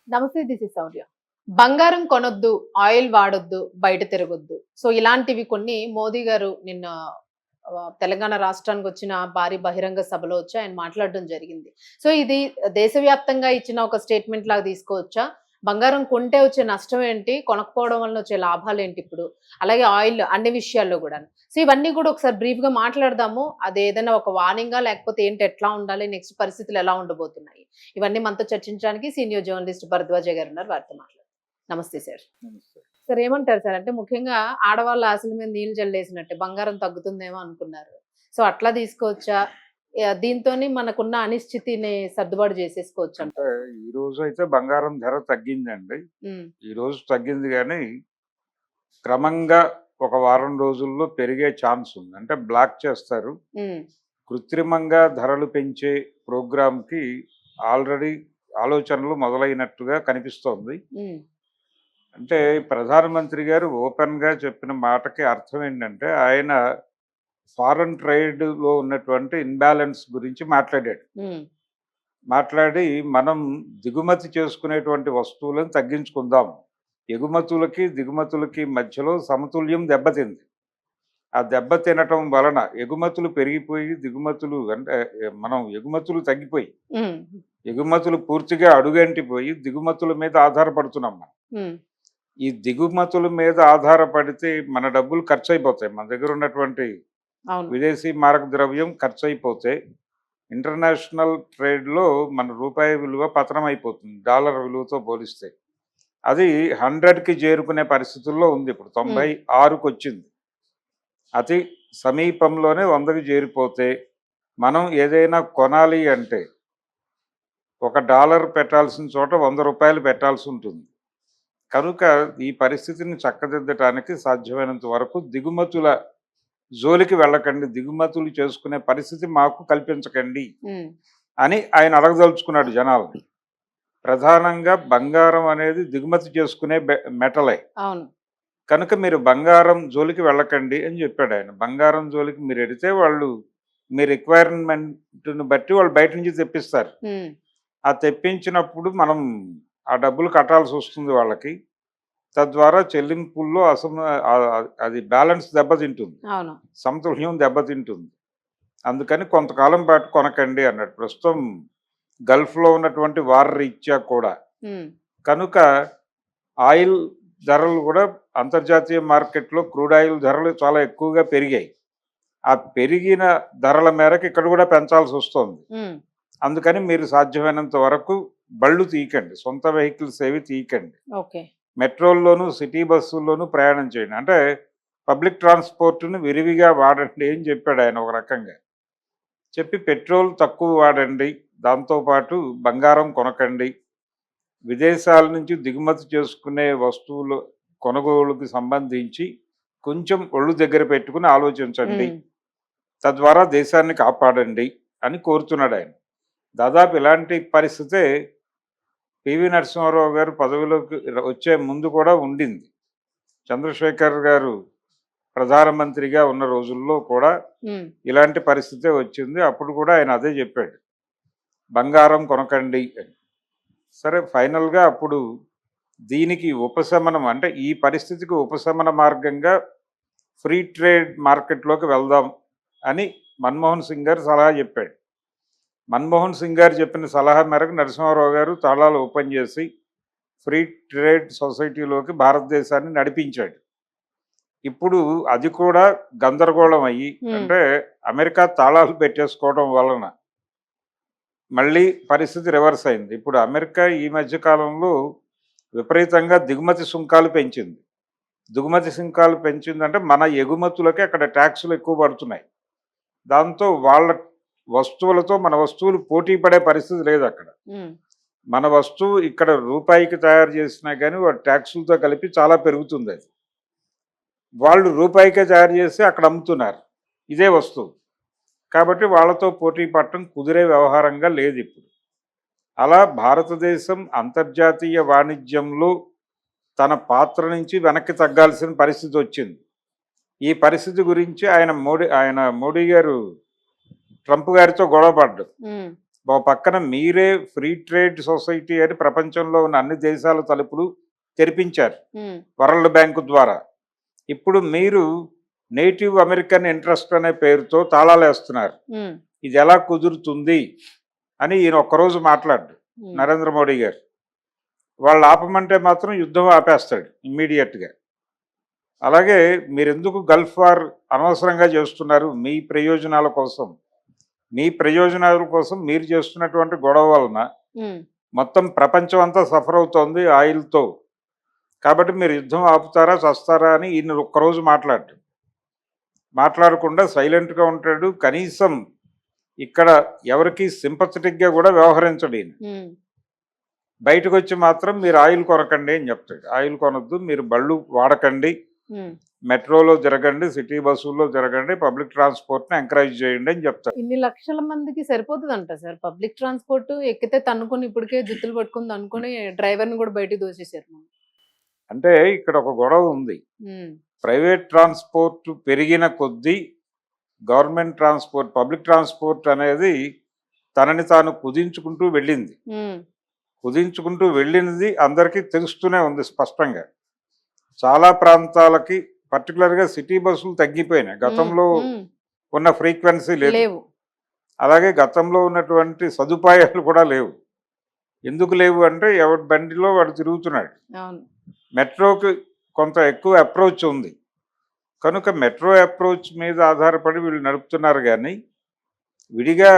నమస్తే, this is Sourya. బంగారం కొనొద్దు, oil వాడొద్దు, బయట తిరగొద్దు. సో ఇలాంటివి కొన్ని మోదీ గారు నిన్న తెలంగాణ రాష్ట్రానికి వచ్చిన భారీ బహిరంగ సభలో వచ్చి ఆయన మాట్లాడడం జరిగింది. సో ఇది దేశవ్యాప్తంగా ఇచ్చిన ఒక స్టేట్మెంట్ లాగా తీసుకోవచ్చా? బంగారం కొంటే వచ్చే నష్టం ఏంటి? కొనకపోవడం వలన వచ్చే లాభాలేంటి ఇప్పుడు? అలాగే ఆయిల్ అన్ని విషయాల్లో గూడాను. సో ఇవన్నీ గూడా ఒకసారి బ్రీఫ్‌గా మాట్లాడదాము. అదేదైనా ఒక వార్నింగా? లేకపోతే ఏంటి, ఎట్లా ఉండాలి? నెక్స్ట్ పరిస్థితులు ఎలా ఉండబోతున్నాయి? ఇవన్నీ మనతో చర్చించడానికి సీనియర్ జర్నలిస్ట్ భరద్వాజ గారు ఉన్నారు. వారితో మాట్లాడదాం. నమస్తే సార్. నమస్తే. సార్ ఏమంటారు సార్? అంటే ముఖ్యంగా ఆడవాళ్ళ ఆశల మీద నీళ్లు జల్లేసినట్టే బంగారం తగ్గుతుందేమో అనుకున్నారు. సో అట్లా తీసుకోవచ్చా? దీంతోని మనకున్న అనిశ్చితిని సర్దుబాటు చేసేసుకోవచ్చా? అంటే ఈ రోజు అయితే బంగారం ధర తగ్గిందండి. ఈ రోజు తగ్గింది కానీ క్రమంగా ఒక వారం రోజుల్లో పెరిగే ఛాన్స్ ఉంది. అంటే బ్లాక్ చేస్తారు. కృత్రిమంగా ధరలు పెంచే ప్రోగ్రాంకి ఆల్రెడీ ఆలోచనలు మొదలైనట్టుగా కనిపిస్తోంది. అంటే ప్రధానమంత్రి గారు ఓపెన్గా చెప్పిన మాటకి అర్థం ఏంటంటే ఆయన ఫారెన్ ట్రేడ్లో ఉన్నటువంటి ఇన్బ్యాలెన్స్ గురించి మాట్లాడాడు. మాట్లాడి మనం దిగుమతి చేసుకునేటువంటి వస్తువులను తగ్గించుకుందాం, ఎగుమతులకి దిగుమతులకి మధ్యలో సమతుల్యం దెబ్బతింది. ఆ దెబ్బ తినటం వలన ఎగుమతులు పెరిగిపోయి దిగుమతులు అంటే మనం ఎగుమతులు తగ్గిపోయి ఎగుమతులు పూర్తిగా అడుగంటిపోయి దిగుమతుల మీద ఆధారపడుతున్నాం మనం. ఈ దిగుమతుల మీద ఆధారపడితే మన డబ్బులు ఖర్చు అయిపోతాయి. మన దగ్గర ఉన్నటువంటి విదేశీ మారక ద్రవ్యం ఖర్చు అయిపోతే ఇంటర్నేషనల్ ట్రేడ్లో మన రూపాయి విలువ పతనం అయిపోతుంది డాలర్ విలువతో పోలిస్తే. అది 100కి చేరుకునే పరిస్థితుల్లో ఉంది. ఇప్పుడు 96కు వచ్చింది. అతి సమీపంలోనే 100కి చేరిపోతే మనం ఏదైనా కొనాలి అంటే $1 పెట్టాల్సిన చోట ₹100 పెట్టాల్సి ఉంటుంది. కనుక ఈ పరిస్థితిని చక్కదిద్దటానికి సాధ్యమైనంత వరకు దిగుమతుల జోలికి వెళ్ళకండి, దిగుమతులు చేసుకునే పరిస్థితి మాకు కల్పించకండి అని ఆయన అడగదలుచుకున్నాడు జనాల్ని. ప్రధానంగా బంగారం అనేది దిగుమతి చేసుకునే మెటలే, కనుక మీరు బంగారం జోలికి వెళ్ళకండి అని చెప్పాడు ఆయన. బంగారం జోలికి మీరు ఎడితే వాళ్ళు మీ రిక్వైర్మెంట్ని బట్టి వాళ్ళు బయట నుంచి తెప్పిస్తారు. ఆ తెప్పించినప్పుడు మనం ఆ డబ్బులు కట్టాల్సి వస్తుంది వాళ్ళకి. తద్వారా చెల్లింపుల్లో అది బ్యాలెన్స్ దెబ్బతింటుంది, సమతుల్యం దెబ్బతింటుంది. అందుకని కొంతకాలం పాటు కొనకండి అన్నాడు. ప్రస్తుతం గల్ఫ్లో ఉన్నటువంటి వార్ రీత్యా కూడా కనుక ఆయిల్ ధరలు కూడా అంతర్జాతీయ మార్కెట్లో క్రూడ్ ఆయిల్ ధరలు చాలా ఎక్కువగా పెరిగాయి. ఆ పెరిగిన ధరల మేరకు ఇక్కడ కూడా పెంచాల్సి వస్తుంది. అందుకని మీరు సాధ్యమైనంత వరకు బళ్ళు తీయకండి, సొంత వెహికల్స్ ఏవి తీయకండి. మెట్రోల్లోనూ సిటీ బస్సుల్లోనూ ప్రయాణం చేయండి. అంటే పబ్లిక్ ట్రాన్స్పోర్ట్ని విరివిగా వాడండి అని చెప్పాడు ఆయన. ఒక రకంగా చెప్పి పెట్రోల్ తక్కువ వాడండి, దాంతోపాటు బంగారం కొనకండి, విదేశాల నుంచి దిగుమతి చేసుకునే వస్తువులు కొనుగోలుకి సంబంధించి కొంచెం ఒళ్ళు దగ్గర పెట్టుకుని ఆలోచించండి, తద్వారా దేశాన్ని కాపాడండి అని కోరుతున్నాడు ఆయన. దాదాపు ఇలాంటి పరిస్థితే పివి నరసింహారావు గారు పదవిలోకి వచ్చే ముందు కూడా ఉండింది. చంద్రశేఖర్ గారు ప్రధానమంత్రిగా ఉన్న రోజుల్లో కూడా ఇలాంటి పరిస్థితే వచ్చింది. అప్పుడు కూడా ఆయన అదే చెప్పాడు, బంగారం కొనకండి అని. సరే, ఫైనల్గా అప్పుడు దీనికి ఉపశమనం అంటే ఈ పరిస్థితికి ఉపశమన మార్గంగా ఫ్రీ ట్రేడ్ మార్కెట్లోకి వెళ్దాం అని మన్మోహన్ సింగ్ గారు సలహా చెప్పాడు. మన్మోహన్ సింగ్ గారు చెప్పిన సలహా మేరకు నరసింహారావు గారు తాళాలు ఓపెన్ చేసి ఫ్రీ ట్రేడ్ సొసైటీలోకి భారతదేశాన్ని నడిపించాడు. ఇప్పుడు అది కూడా గందరగోళం అయ్యి, అంటే అమెరికా తాళాలు పెట్టేసుకోవడం వలన మళ్ళీ పరిస్థితి రివర్స్ అయింది. ఇప్పుడు అమెరికా ఈ మధ్య కాలంలో విపరీతంగా దిగుమతి సుంకాలు పెంచింది. దిగుమతి సుంకాలు పెంచిందంటే మన ఎగుమతులకి అక్కడ ట్యాక్సులు ఎక్కువ పడుతున్నాయి. దాంతో వాళ్ళ వస్తువులతో మన వస్తువులు పోటీ పడే పరిస్థితి లేదు అక్కడ. మన వస్తువు ఇక్కడ రూపాయికి తయారు చేసినా కానీ వాడు ట్యాక్సులతో కలిపి చాలా పెరుగుతుంది. అది వాళ్ళు రూపాయికే తయారు చేసి అక్కడ అమ్ముతున్నారు ఇదే వస్తువు. కాబట్టి వాళ్ళతో పోటీ పడటం కుదిరే వ్యవహారంగా లేదు ఇప్పుడు. అలా భారతదేశం అంతర్జాతీయ వాణిజ్యంలో తన పాత్ర నుంచి వెనక్కి తగ్గాల్సిన పరిస్థితి వచ్చింది. ఈ పరిస్థితి గురించి ఆయన మోడీ గారు ట్రంప్ గారితో గొడవ పడ్డాడు. ఓ పక్కన మీరే ఫ్రీ ట్రేడ్ సొసైటీ అని ప్రపంచంలో ఉన్న అన్ని దేశాల తలుపులు తెరిపించారు ఉమ్, వరల్డ్ బ్యాంకు ద్వారా. ఇప్పుడు మీరు నేటివ్ అమెరికన్ ఇంట్రెస్ట్ అనే పేరుతో తాళాలు వేస్తున్నారు. ఉమ్, ఇది ఎలా కుదురుతుంది అని ఈయన ఒక్కరోజు మాట్లాడు ఉమ్, నరేంద్ర మోడీ గారు. వాళ్ళు ఆపమంటే మాత్రం యుద్ధం ఆపేస్తాడు ఇమ్మీడియట్గా. అలాగే మీరెందుకు గల్ఫ్ వార్ అనవసరంగా చేస్తున్నారు? మీ ప్రయోజనాల కోసం, మీ ప్రయోజనాల కోసం మీరు చేస్తున్నటువంటి గొడవ వలన ఉమ్, మొత్తం ప్రపంచం అంతా సఫర్ అవుతోంది ఆయిల్తో. కాబట్టి మీరు యుద్ధం ఆపుతారా చస్తారా అని ఈయన ఒక్కరోజు మాట్లాడకుండా సైలెంట్గా ఉంటాడు. కనీసం ఇక్కడ ఎవరికి సింపథెటిక్గా కూడా వ్యవహరించడు ఈయన. ఉమ్, బయటకు వచ్చి మాత్రం మీరు ఆయిల్ కొనకండి అని చెప్తాడు. ఆయిల్ కొనొద్దు, మీరు బళ్ళు వాడకండి, ఉమ్. మెట్రోలో తిరగండి, సిటీ బస్సుల్లో తిరగండి, పబ్లిక్ ట్రాన్స్పోర్ట్ని ఎంకరేజ్ చేయండి అని చెప్తాడు. ఇన్ని లక్షల మందికి సరిపోతుందంట సార్ పబ్లిక్ ట్రాన్స్పోర్ట్. ఎక్కితే తన్నుకొని ఇప్పటికే జుత్తులు పట్టుకుని అనుకుని డ్రైవర్ని కూడా బయటికి దోసేసారు. అంటే ఇక్కడ ఒక గొడవ ఉంది. ఉమ్, ప్రైవేట్ ట్రాన్స్పోర్ట్ పెరిగిన కొద్దీ గవర్నమెంట్ ట్రాన్స్పోర్ట్, పబ్లిక్ ట్రాన్స్పోర్ట్ అనేది తనని తాను కుదించుకుంటూ వెళ్ళింది. ఉమ్, కుదించుకుంటూ వెళ్ళినది అందరికీ తెలుస్తూనే ఉంది స్పష్టంగా. చాలా ప్రాంతాలకి పర్టికులర్గా సిటీ బస్సులు తగ్గిపోయినాయి. గతంలో ఉమ్, ఉన్న ఫ్రీక్వెన్సీ లేదు. లేవు. అలాగే గతంలో ఉన్నటువంటి సదుపాయాలు కూడా లేవు. ఎందుకు లేవు అంటే ఎవరి బండిలో వాడు తిరుగుతున్నాడు. అవును. మెట్రోకి కొంత ఎక్కువ అప్రోచ్ ఉంది కనుక మెట్రో అప్రోచ్ మీద ఆధారపడి వీళ్ళు నడుపుతున్నారు. కానీ విడిగా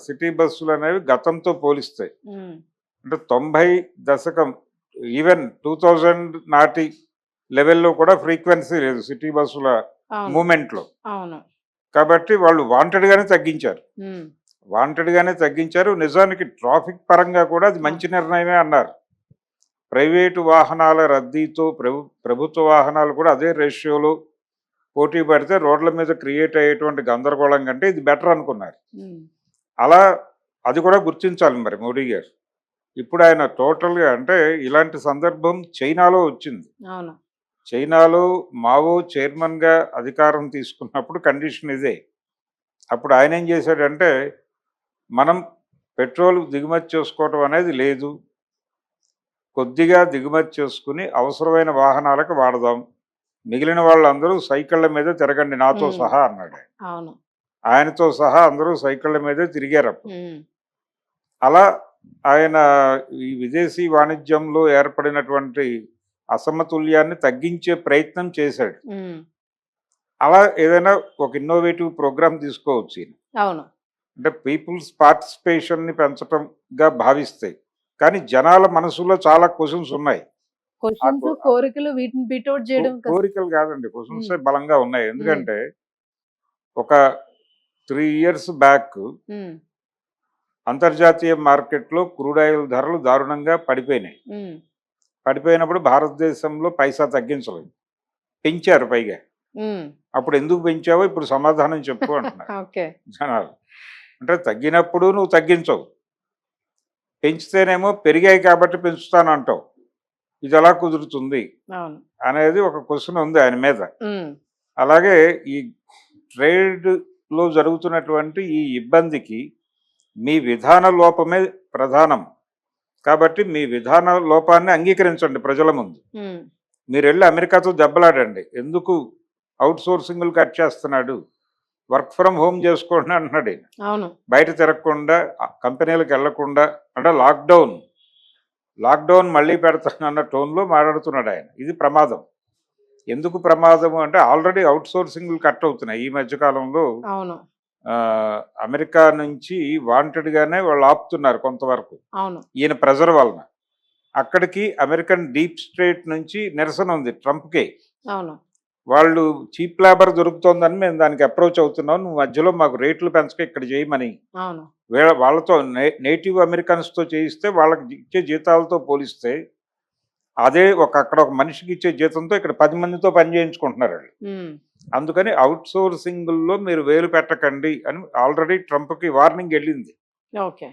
సిటీ బస్సులు అనేవి గతంతో పోలిస్తాయి ఉమ్, అంటే 90 దశకం ఈవెన్ 2000 నాటి లెవెల్లో కూడా ఫ్రీక్వెన్సీ లేదు సిటీ బస్సుల అవును. మూమెంట్లో. అవును. కాబట్టి వాళ్ళు వాంటెడ్గానే తగ్గించారు. ఉమ్, వాంటెడ్గానే తగ్గించారు. నిజానికి ట్రాఫిక్ పరంగా కూడా అది మంచి నిర్ణయమే అన్నారు. ప్రైవేటు వాహనాల రద్దీతో ప్రభుత్వ వాహనాలు కూడా అదే రేషియోలో పోటీ పడితే రోడ్ల మీద క్రియేట్ అయ్యేటువంటి గందరగోళం కంటే ఇది బెటర్ అనుకున్నారు. ఉమ్, అలా అది కూడా గుర్తించాలి మరి మోడీ గారు. ఇప్పుడు ఆయన టోటల్గా అంటే ఇలాంటి సందర్భం చైనాలో వచ్చింది. అవును. చైనాలో మావో చైర్మన్గా అధికారం తీసుకున్నప్పుడు కండిషన్ ఇదే. అప్పుడు ఆయన ఏం చేశాడంటే మనం పెట్రోల్ దిగుమతి చేసుకోవటం అనేది లేదు, కొద్దిగా దిగుమతి చేసుకుని అవసరమైన వాహనాలకు వాడదాం, మిగిలిన వాళ్ళందరూ సైకిళ్ళ మీద తిరగండి నాతో ఉమ్, సహా అన్నాడు ఆయన. అవును. ఆయనతో సహా అందరూ సైకిళ్ళ మీదే తిరిగారు అప్పుడు. ఉమ్, అలా ఆయన ఈ విదేశీ వాణిజ్యంలో ఏర్పడినటువంటి అసమతుల్యాన్ని తగ్గించే ప్రయత్నం చేశాడు. ఉమ్, అలా ఏదైనా ఒక ఇన్నోవేటివ్ ప్రోగ్రామ్ తీసుకోవచ్చు ఈయన. అవును. అంటే పీపుల్స్ పార్టిసిపేషన్ని పెంచటంగా భావిస్తాయి. కానీ జనాల మనసులో చాలా క్వశ్చన్స్ ఉన్నాయి. క్వశ్చన్స్, కోరికలు వీటిని బీట్అవుట్ చేయడం కోరికలు కాదండి, క్వశ్చన్సే ఉమ్, బలంగా ఉన్నాయి. ఉమ్, ఎందుకంటే ఒక 3 years బ్యాక్ ఉమ్, అంతర్జాతీయ మార్కెట్లో క్రూడ్ ఆయిల్ ధరలు దారుణంగా పడిపోయినాయి. ఉమ్, పడిపోయినప్పుడు భారతదేశంలో పైసా తగ్గించలేదు, పెంచారు పైగా. ఉమ్. అప్పుడు ఎందుకు పెంచావో ఇప్పుడు సమాధానం చెప్పు అంటున్నారు ఓకే. జనాలు. అంటే తగ్గినప్పుడు నువ్వు తగ్గించవు, పెంచితేనేమో పెరిగాయి కాబట్టి పెంచుతాను అంటావు. ఇది ఎలా కుదురుతుంది అవును. అనేది ఒక క్వశ్చన్ ఉంది ఆయన మీద. ఉమ్, అలాగే ఈ ట్రేడ్లో జరుగుతున్నటువంటి ఈ ఇబ్బందికి మీ విధాన లోపమే ప్రధానం. కాబట్టి మీ విధాన లోపాన్ని అంగీకరించండి ప్రజల ముందు. ఉమ్, మీరు వెళ్ళి అమెరికాతో దెబ్బలాడండి. ఎందుకు అవుట్ సోర్సింగ్లు కట్ చేస్తున్నాడు, వర్క్ ఫ్రమ్ హోమ్ చేసుకోండి అంటున్నాడు ఈయన. అవును. బయట తిరగకుండా, కంపెనీలకు వెళ్లకుండా, అంటే లాక్డౌన్ మళ్ళీ పెడతానన్న టోన్లో మాట్లాడుతున్నాడు ఆయన. ఇది ప్రమాదం. ఎందుకు ప్రమాదము అంటే ఆల్రెడీ అవుట్ సోర్సింగ్లు కట్ అవుతున్నాయి ఈ మధ్యకాలంలో. అవును. అమెరికా నుంచి వాంటెడ్గానే వాళ్ళు ఆపుతున్నారు కొంతవరకు అవును. ఈయన ప్రెజర్ వలన. అక్కడికి అమెరికన్ డీప్ స్టేట్ నుంచి నిరసన ఉంది ట్రంప్కి. అవును. వాళ్ళు చీప్ లేబర్ దొరుకుతోందని మేము దానికి అప్రోచ్ అవుతున్నాం, నువ్వు మధ్యలో మాకు రేట్లు పెంచక ఇక్కడ చేయమని. అవును. వాళ్ళతో నేటివ్ అమెరికన్స్తో చేయిస్తే వాళ్ళకి ఇచ్చే జీతాలతో పోలిస్తే అదే అక్కడ ఒక మనిషికి ఇచ్చే జీతంతో ఇక్కడ 10 మందితో పని చేయించుకుంటున్నారు వాళ్ళు. ఉమ్, అందుకని అవుట్ సోర్సింగ్లో మీరు వేలు పెట్టకండి అని ఆల్రెడీ ట్రంప్కి వార్నింగ్ వెళ్ళింది. ఓకే.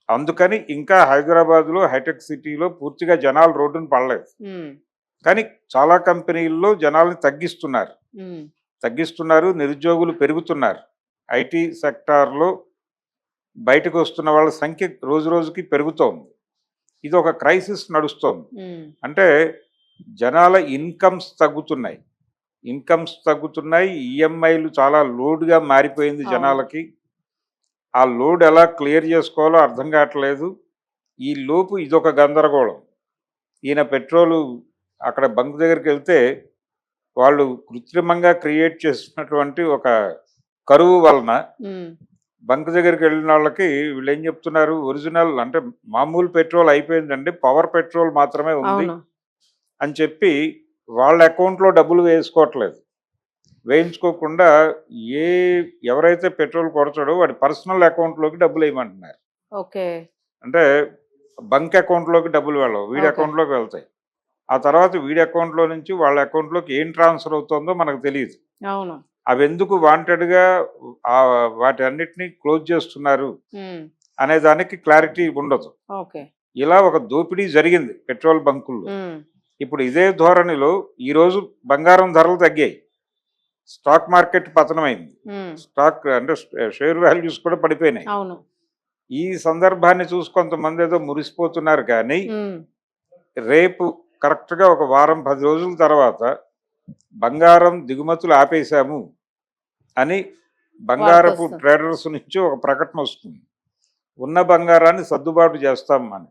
అందుకని ఇంకా హైదరాబాద్లో హైటెక్ సిటీలో పూర్తిగా జనాలు రోడ్డును పడలేదు. ఉమ్, కానీ చాలా కంపెనీల్లో జనాల్ని ఉమ్, తగ్గిస్తున్నారు, నిరుద్యోగులు పెరుగుతున్నారు. ఐటీ సెక్టార్లో బయటకు వస్తున్న వాళ్ళ సంఖ్య రోజు రోజుకి పెరుగుతోంది. ఇది ఒక క్రైసిస్ నడుస్తోంది. ఉమ్, అంటే జనాల ఇన్కమ్స్ తగ్గుతున్నాయి, ఈఎంఐలు చాలా లోడ్గా మారిపోయింది అవును. జనాలకి. ఆ లోడ్ ఎలా క్లియర్ చేసుకోవాలో అర్థం కావట్లేదు. ఈ లోపు ఇదొక గందరగోళం. ఈయన పెట్రోలు అక్కడ బంక్ దగ్గరికి వెళ్తే వాళ్ళు కృత్రిమంగా క్రియేట్ చేసినటువంటి ఒక కరువు వలన ఉమ్, బంక్ దగ్గరికి వెళ్ళిన వాళ్ళకి వీళ్ళు ఏం చెప్తున్నారు, ఒరిజినల్ అంటే మామూలు పెట్రోల్ అయిపోయిందండి, పవర్ పెట్రోల్ మాత్రమే ఉంది అవును. అని చెప్పి వాళ్ళ అకౌంట్లో డబ్బులు వేయించుకోకుండా ఏ ఎవరైతే పెట్రోల్ కొడతాడో వాడి పర్సనల్ అకౌంట్లోకి డబ్బులు వేయమంటున్నారు. ఓకే. అంటే బంక్ అకౌంట్లోకి డబ్బులు వెళ్ళవు, వీడి ఓకే. అకౌంట్లోకి వెళ్తాయి. ఆ తర్వాత వీడి అకౌంట్లో నుంచి వాళ్ళ అకౌంట్లోకి ఏం ట్రాన్స్ఫర్ అవుతుందో మనకు తెలియదు. అవును. అవి ఎందుకు వాంటెడ్గా వాటి అన్నిటినీ క్లోజ్ చేస్తున్నారు ఉమ్, అనే దానికి క్లారిటీ ఉండదు. ఓకే. ఇలా ఒక దోపిడీ జరిగింది పెట్రోల్ బంకుల్లో. ఉమ్, ఇప్పుడు ఇదే ధోరణిలో ఈరోజు బంగారం ధరలు తగ్గాయి, స్టాక్ మార్కెట్ పతనమైంది, ఉమ్, స్టాక్ అంటే షేర్ వాల్యూస్ కూడా పడిపోయినాయి. అవును. ఈ సందర్భాన్ని చూసి కొంతమంది ఏదో మురిసిపోతున్నారు, కానీ ఉమ్, రేపు కరెక్ట్గా ఒక వారం 10 రోజుల తర్వాత బంగారం దిగుమతులు ఆపేశాము అని బంగారపు వస్తుంది. ట్రేడర్స్ నుంచి ఒక ప్రకటన వస్తుంది. ఉన్న బంగారాన్ని సర్దుబాటు చేస్తాం అని.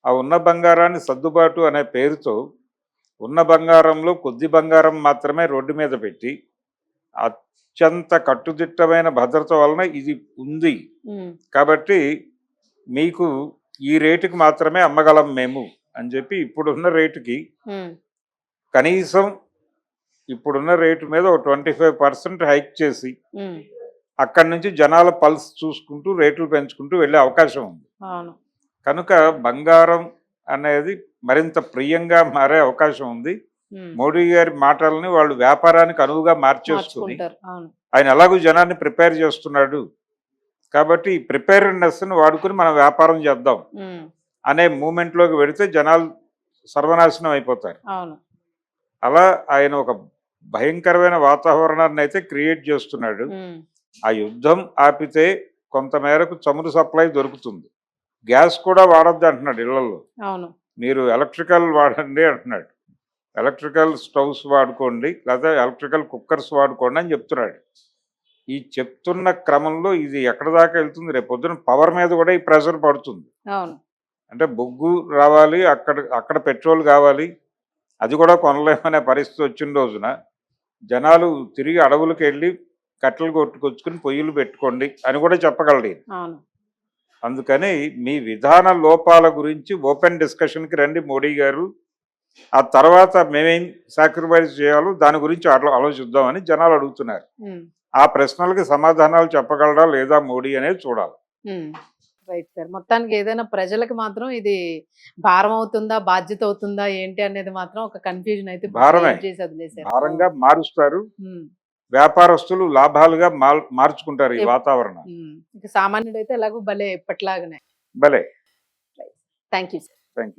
ఆ ఉన్న బంగారాన్ని సర్దుబాటు అనే పేరుతో ఉన్న బంగారంలో కొద్ది బంగారం మాత్రమే రోడ్డు మీద పెట్టి అత్యంత కట్టుదిట్టమైన భద్రత వలన ఇది ఉంది ఉమ్, కాబట్టి మీకు ఈ రేటుకి మాత్రమే అమ్మగలం మేము అని చెప్పి ఇప్పుడున్న రేటుకి ఉమ్, కనీసం ఇప్పుడున్న రేటు మీద ఒక 25% హైక్ చేసి ఉమ్, అక్కడి నుంచి జనాల పల్స్ చూసుకుంటూ రేట్లు పెంచుకుంటూ వెళ్ళే అవకాశం ఉంది. అవును. కనుక బంగారం అనేది మరింత ప్రియంగా మారే అవకాశం ఉంది. ఉమ్, మోడీ గారి మాటల్ని వాళ్ళు వ్యాపారానికి అనువుగా మార్చేసుకుని మార్చుకుంటారు. అవును. ఆయన ఎలాగూ జనాన్ని ప్రిపేర్ చేస్తున్నాడు కాబట్టి ఈ ప్రిపేర్నెస్ని వాడుకుని మనం వ్యాపారం చేద్దాం ఉమ్, అనే మూమెంట్లోకి వెళితే జనాలు సర్వనాశనం అయిపోతారు. అవును. అలా ఆయన ఒక భయంకరమైన వాతావరణాన్ని అయితే క్రియేట్ చేస్తున్నాడు. ఉమ్, ఆ యుద్ధం ఆపితే కొంతమేరకు చమురు సప్లై దొరుకుతుంది. గ్యాస్ కూడా వాడొద్దు అంటున్నాడు ఇళ్లలో, అవును. మీరు ఎలక్ట్రికల్ వాడండి అంటున్నాడు. ఎలక్ట్రికల్ స్టవ్స్ వాడుకోండి, లేదా ఎలక్ట్రికల్ కుక్కర్స్ వాడుకోండి అని చెప్తున్నాడు. ఈ చెప్తున్న క్రమంలో ఇది ఎక్కడ దాకా వెళ్తుంది, రేపు పొద్దున పవర్ మీద కూడా ఈ ప్రెషర్ పడుతుంది. అవును. అంటే బొగ్గు రావాలి, అక్కడ పెట్రోల్ కావాలి, అది కూడా కొనలేమనే పరిస్థితి వచ్చిన రోజున జనాలు తిరిగి అడవులకు వెళ్ళి కట్టెలు కొట్టుకొచ్చుకుని పొయ్యిలు పెట్టుకోండి అని కూడా చెప్పగలడు ఈయన. అవును. అందుకని మీ విధాన లోపాల గురించి ఓపెన్ డిస్కషన్కి రండి మోడీ గారు, ఆ తర్వాత మేమేం సాక్రిఫైస్ చేయాలో దాని గురించి ఆలోచిద్దామని జనాలు అడుగుతున్నారు. ఉమ్, ఆ ప్రశ్నలకి సమాధానాలు చెప్పగలరా లేదా మోడీ అనేది చూడాలి. ఉమ్. Right sir. మొత్తానికి ఏదైనా ప్రజలకు మాత్రం ఇది భారం అవుతుందా, బాధ్యత అవుతుందా ఏంటి అనేది మాత్రం ఒక కన్ఫ్యూజన్ అయితే భారమే, క్రియేట్ చేసి వదిలేశారు. భారంగా మారుస్తారు. ఉమ్, వ్యాపారస్తులు లాభాలుగా మార్చుకుంటారు ఈ వాతావరణం. ఉమ్. ఇక సామాన్యుడు అయితే ఎలాగో భలే ఎప్పట్లాగానే. భలే. Thank you. Thank you.